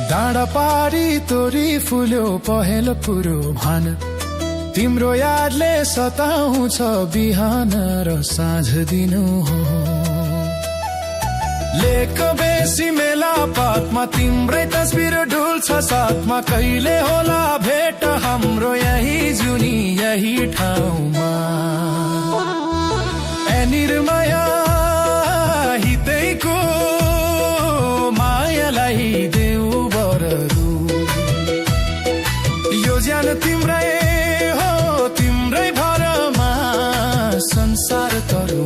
डाँडा पारी तोरी फुल्यो पहेँलो कुरो भान, तिम्रो यादले सताउँछ बिहान र साँझ दिनु हो। लेक बेसी मेला पातमा तिम्रै तस्बिर डुल्छ साथमा, कहिले होला भेट हाम्रो यही जुनी यही ठाउँमा। ए निर्माया हितैको मायालाई देऊ बरु, यो ज्यान तिम्रै हो तिम्रै भरमा संसार तरू।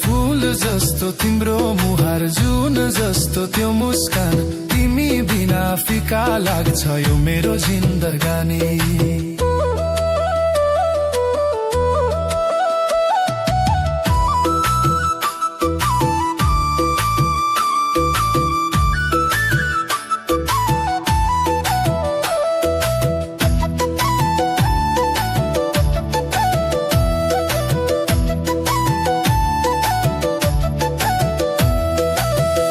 फूल जस्तो तिम्रो मुहार, जुन जस्तो त्यो मुस्कान, तिमी बिना फिका लाग्छ यो मेरो जिन्दगानी।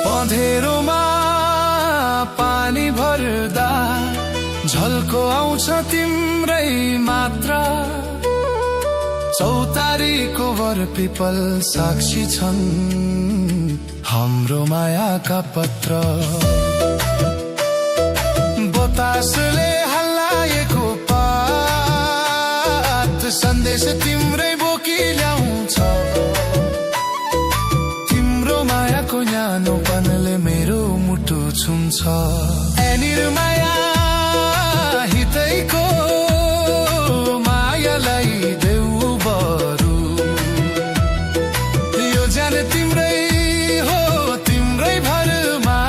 अँधेरोमा पानी भर्दा झल्को आउँछ तिम्रै मात्र, चौतारीको वर पिपल साक्षी छन् हाम्रो मायाका पत्र। बतासले हल्लाएको पात सन्देश तिम्रै बोकी ल्याउँछ, तिम्रो मायाको न्यानोपनले मेरो मुटु छुन्छ। ए निर्माया हितैको मायालाई देऊ बरु, यो ज्यान तिम्रै हो तिम्रै भरमा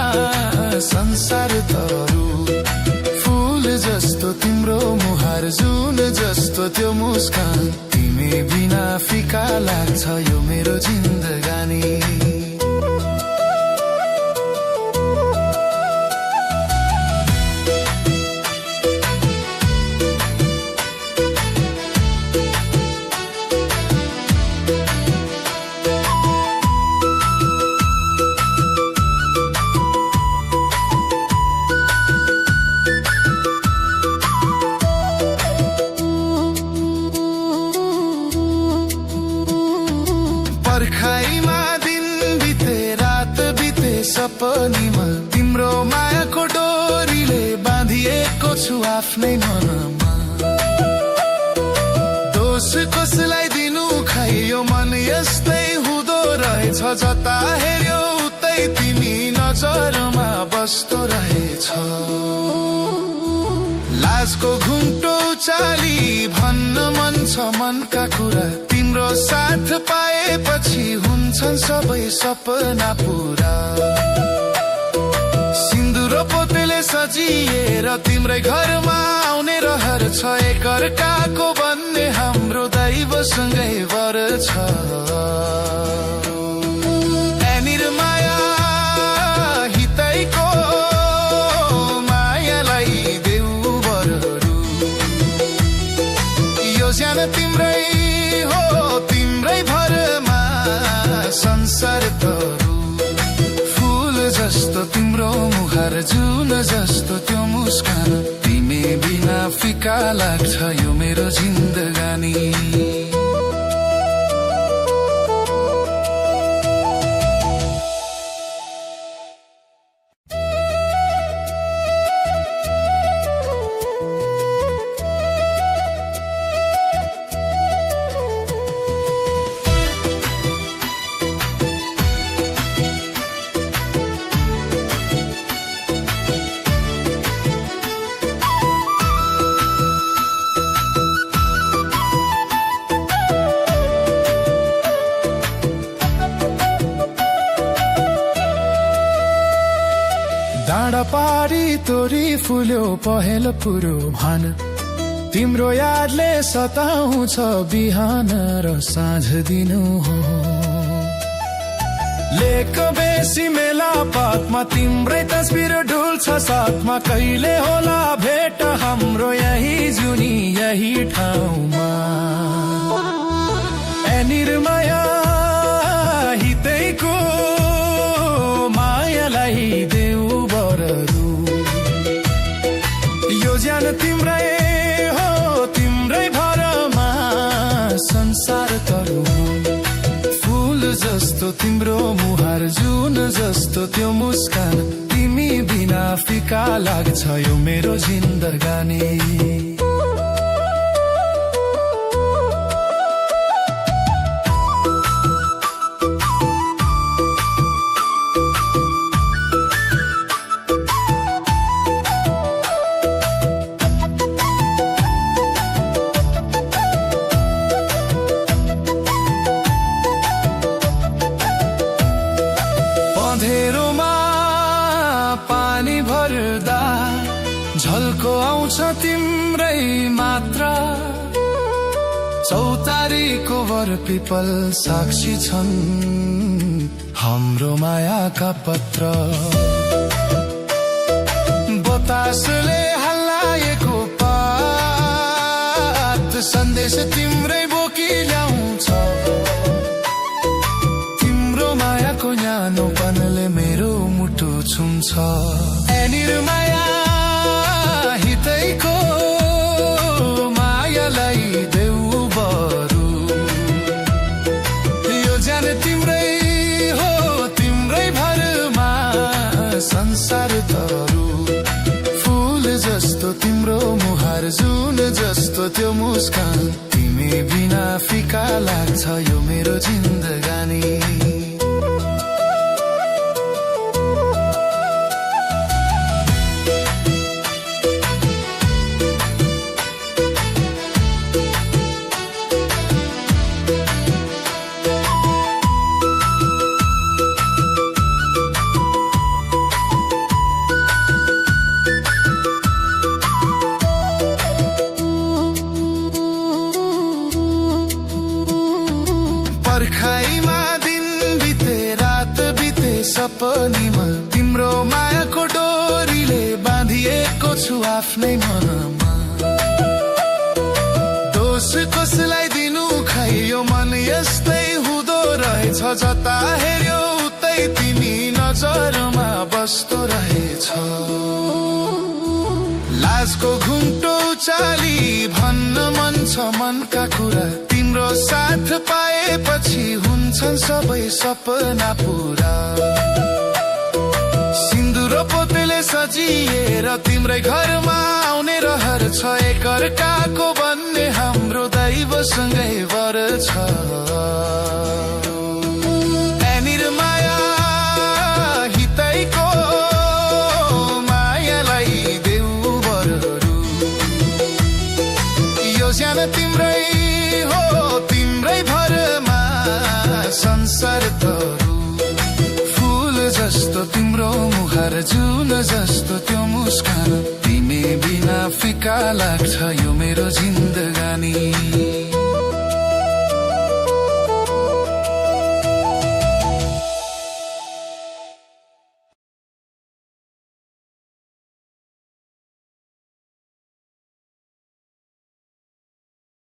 संसार तरू। फूल जस्तो तिम्रो मुहार, जुन जस्तो त्यो मुस्कान, तिमी बिना फिका लाग्छ यो मेरो जिन्दगानी। पर्खाइमा दिन बिते रात बिते सपनीमा, तिम्रो मायाको डोरीले बाँधिएको छु आफ्नै मनमा। दोष कसलाई दिनु खै यो मन यस्तै हुँदो रहेछ, जता हेर्यो उतै तिमी नजरमा बस्दो रहेछ। लाजको घुम्टो चाली भन्न मन छ मनका कुरा, तिम्रो साथ पाएपछि हुन्छन् सबै सपना पुरा। सिन्दुर पोतेले सजिएर तिम्रै घरमा आउने रहर छ, एकअर्काको बन्ने हाम्रो दैवसँगै वर छ। ए निर्माया हितैको मायालाई देऊ बरु, यो ज्यान तिम्रै हो तिम्रै भरमा संसार तरू। फूल जस्तो तिम्रो मुहार, जुन जस्तो त्यो मुस्कान, तिमी बिना फिका लाग्छ यो मेरो जिन्दगानी। डाँडा पारी तोरी फुल्यो पहेँलो कुरो भान, तिम्रो यादले सताउँछ बिहान र साँझ दिनु हो। लेक बेसी मेला पातमा तिम्रै तस्बिर डुल्छ साथमा, कहिले होला भेट हाम्रो यही जुनी यही ठाउँमा। ए निर्माया हितैको मायालाई देऊ बरु, त्यो मुस्कान तिमी बिना फिका लाग्छ यो मेरो जिन्दगानी अँधेरोमा पानी भर्दा झल्को आउँछ तिम्रै मात्र चौतारीको वर पिपल साक्षी छन् हाम्रो मायाका पत्र बतासले हल्लाएको पात सन्देश तिम्रै बोकी ल्याउँछ मायाको न्यानोपनले मेरो मुटु छुन्छ माया हितैको मायालाई देऊ बरु यो ज्यान तिम्रै हो तिम्रै भरमा संसार तरु फूल जस्तो तिम्रो मुहार जुन जस्तो त्यो मुस्कान तिमी बिना फिका लाग्छ यो मेरो जिन्दगानी पर्खाइमा दिन बिते रात बिते सपनीमा तिम्रो मायाको डोरीले बाँधिएको छु आफ्नै मनमा दोष कसलाई दिनु खै यो मन यस्तै हुँदो रहेछ जता हेर्यो उतै तिमी नजरमा बस्दो रहेछ लाजको घुम्टो उचाली भन्न मन छ मनका कुरा तिम्रो साथ पाएपछि हुन्छन् सबै सपना पुरा सिन्दुर पोतेले सजिएर तिम्रै घरमा आउने रहर छ एकअर्काको भन्ने हाम्रो दैवसँगै वर छ माया हितैको मायालाई देऊ बरु यो ज्यान तिम्रै हो तिम्रै भरमा संसार तरु फूल जस्तो तिम्रो मुहार जुन जस्तो त्यो मुस्कान तिमी बिना फिका लाग्छ यो मेरो जिन्दगानी